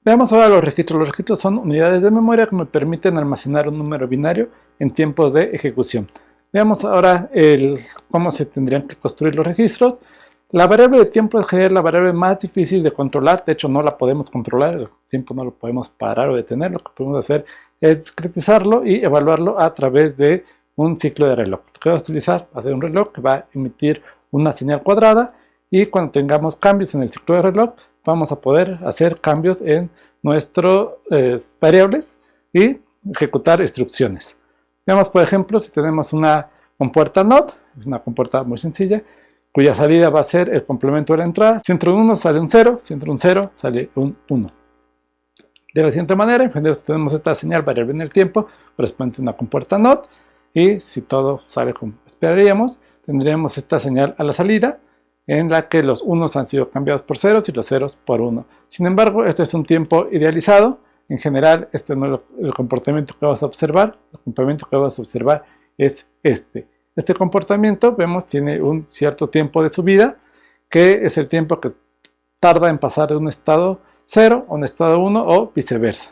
Veamos ahora los registros. Los registros son unidades de memoria que me permiten almacenar un número binario en tiempos de ejecución. Veamos ahora cómo se tendrían que construir los registros. La variable de tiempo es la variable más difícil de controlar. De hecho, no la podemos controlar. El tiempo no lo podemos parar o detener. Lo que podemos hacer es discretizarlo y evaluarlo a través de un ciclo de reloj. Lo que vamos a utilizar va a ser un reloj que va a emitir una señal cuadrada, y cuando tengamos cambios en el ciclo de reloj vamos a poder hacer cambios en nuestras variables y ejecutar instrucciones. Veamos, por ejemplo, si tenemos una compuerta NOT, una compuerta muy sencilla, cuya salida va a ser el complemento de la entrada. Si entra un 1 sale un 0, si entra un 0 sale un 1. De la siguiente manera, en general tenemos esta señal variable en el tiempo, corresponde a una compuerta NOT, y si todo sale como esperaríamos, tendríamos esta señal a la salida, en la que los 1 han sido cambiados por ceros y los ceros por 1. Sin embargo, este es un tiempo idealizado. En general, este no es el comportamiento que vamos a observar. El comportamiento que vamos a observar es este. Este comportamiento, vemos, tiene un cierto tiempo de subida, que es el tiempo que tarda en pasar de un estado 0 a un estado 1 o viceversa.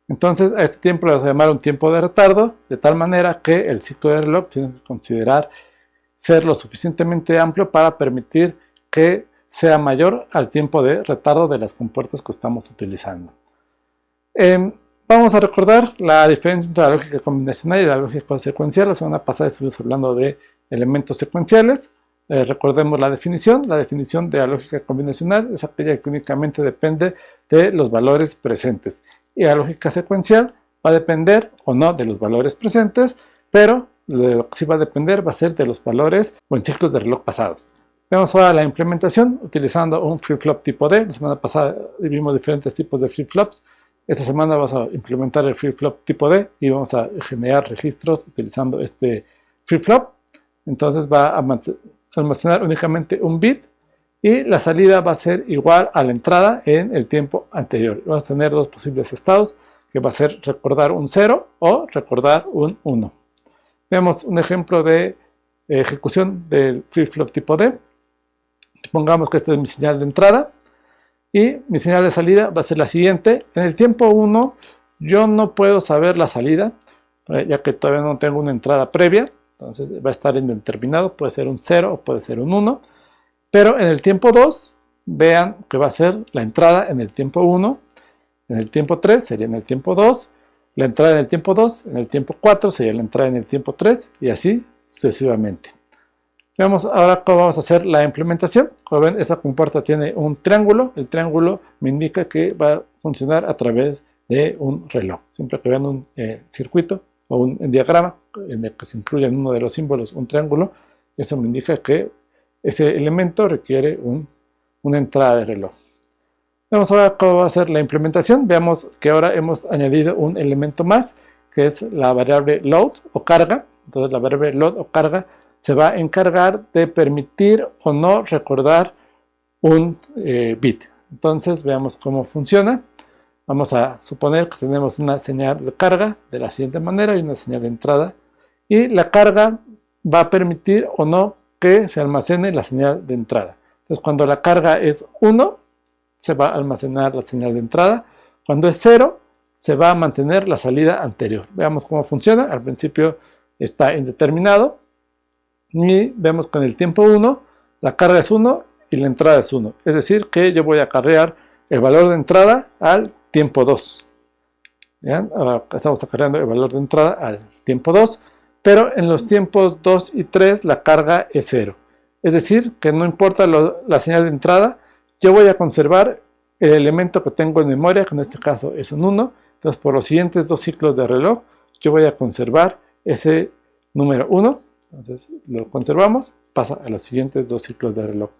Entonces, a este tiempo le vamos a llamar un tiempo de retardo, de tal manera que el ciclo de reloj tiene que considerar ser lo suficientemente amplio para permitir que sea mayor al tiempo de retardo de las compuertas que estamos utilizando. Vamos a recordar la diferencia entre la lógica combinacional y la lógica secuencial. La semana pasada estuvimos hablando de elementos secuenciales. Recordemos la definición. La definición de la lógica combinacional es aquella que únicamente depende de los valores presentes. Y la lógica secuencial va a depender o no de los valores presentes, pero lo que sí va a depender va a ser de los valores o en ciclos de reloj pasados. Veamos ahora la implementación utilizando un flip-flop tipo D. La semana pasada vimos diferentes tipos de flip-flops. Esta semana vamos a implementar el flip-flop tipo D y vamos a generar registros utilizando este flip-flop. Entonces va a almacenar únicamente un bit y la salida va a ser igual a la entrada en el tiempo anterior. Vamos a tener dos posibles estados, que va a ser recordar un 0 o recordar un 1. Veamos un ejemplo de ejecución del flip-flop tipo D. Supongamos que esta es mi señal de entrada y mi señal de salida va a ser la siguiente. En el tiempo 1 yo no puedo saber la salida, ya que todavía no tengo una entrada previa. Entonces va a estar indeterminado, puede ser un 0 o puede ser un 1. Pero en el tiempo 2, vean que va a ser la entrada en el tiempo 1, en el tiempo 3 sería en el tiempo 2, la entrada en el tiempo 2, en el tiempo 4 sería la entrada en el tiempo 3 y así sucesivamente. Veamos ahora cómo vamos a hacer la implementación. Como ven, esta compuerta tiene un triángulo. El triángulo me indica que va a funcionar a través de un reloj. Siempre que vean un circuito o un diagrama en el que se incluye en uno de los símbolos un triángulo, eso me indica que ese elemento requiere una entrada de reloj. Vamos a ver cómo va a ser la implementación. Veamos que ahora hemos añadido un elemento más, que es la variable load o carga. Entonces la variable load o carga se va a encargar de permitir o no recordar un bit. Entonces veamos cómo funciona. Vamos a suponer que tenemos una señal de carga de la siguiente manera y una señal de entrada. Y la carga va a permitir o no que se almacene la señal de entrada. Entonces cuando la carga es 1, se va a almacenar la señal de entrada. Cuando es 0, se va a mantener la salida anterior. Veamos cómo funciona. Al principio está indeterminado. Y vemos que en el tiempo 1, la carga es 1 y la entrada es 1. Es decir, que yo voy a acarrear el valor de entrada al tiempo 2. ¿Vean? Ahora estamos acarreando el valor de entrada al tiempo 2. Pero en los tiempos 2 y 3 la carga es 0. Es decir, que no importa la señal de entrada, yo voy a conservar el elemento que tengo en memoria, que en este caso es un 1. Entonces, por los siguientes dos ciclos de reloj, yo voy a conservar ese número 1. Entonces, lo conservamos, pasa a los siguientes dos ciclos de reloj.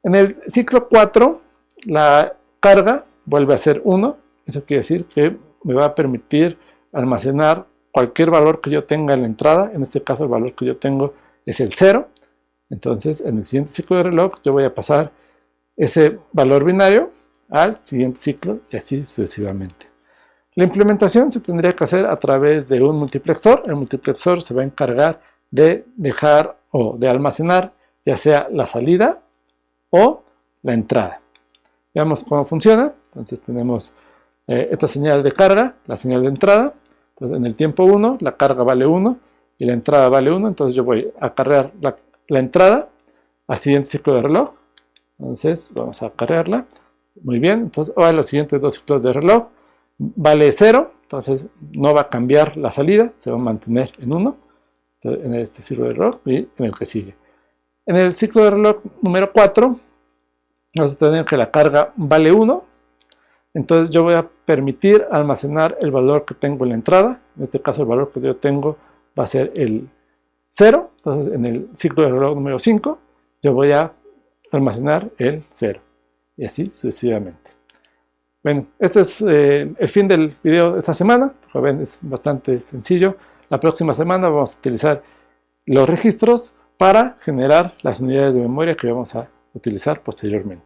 En el ciclo 4, la carga vuelve a ser 1. Eso quiere decir que me va a permitir almacenar cualquier valor que yo tenga en la entrada. En este caso el valor que yo tengo es el 0. Entonces en el siguiente ciclo de reloj yo voy a pasar ese valor binario al siguiente ciclo y así sucesivamente. La implementación se tendría que hacer a través de un multiplexor. El multiplexor se va a encargar de dejar o de almacenar ya sea la salida o la entrada. Veamos cómo funciona. Entonces tenemos esta señal de carga, la señal de entrada. Entonces en el tiempo 1 la carga vale 1 y la entrada vale 1. Entonces yo voy a acarrear la entrada al siguiente ciclo de reloj. Entonces vamos a acarrearla. Muy bien, entonces ahora los siguientes dos ciclos de reloj vale 0. Entonces no va a cambiar la salida, se va a mantener en 1. En este ciclo de reloj y en el que sigue. En el ciclo de reloj número 4 vamos a tener que la carga vale 1. Entonces yo voy a permitir almacenar el valor que tengo en la entrada. En este caso el valor que yo tengo va a ser el 0. Entonces en el ciclo de reloj número 5 yo voy a almacenar el 0. Y así sucesivamente. Bueno, este es el fin del video de esta semana. Como ven, es bastante sencillo. La próxima semana vamos a utilizar los registros para generar las unidades de memoria que vamos a utilizar posteriormente.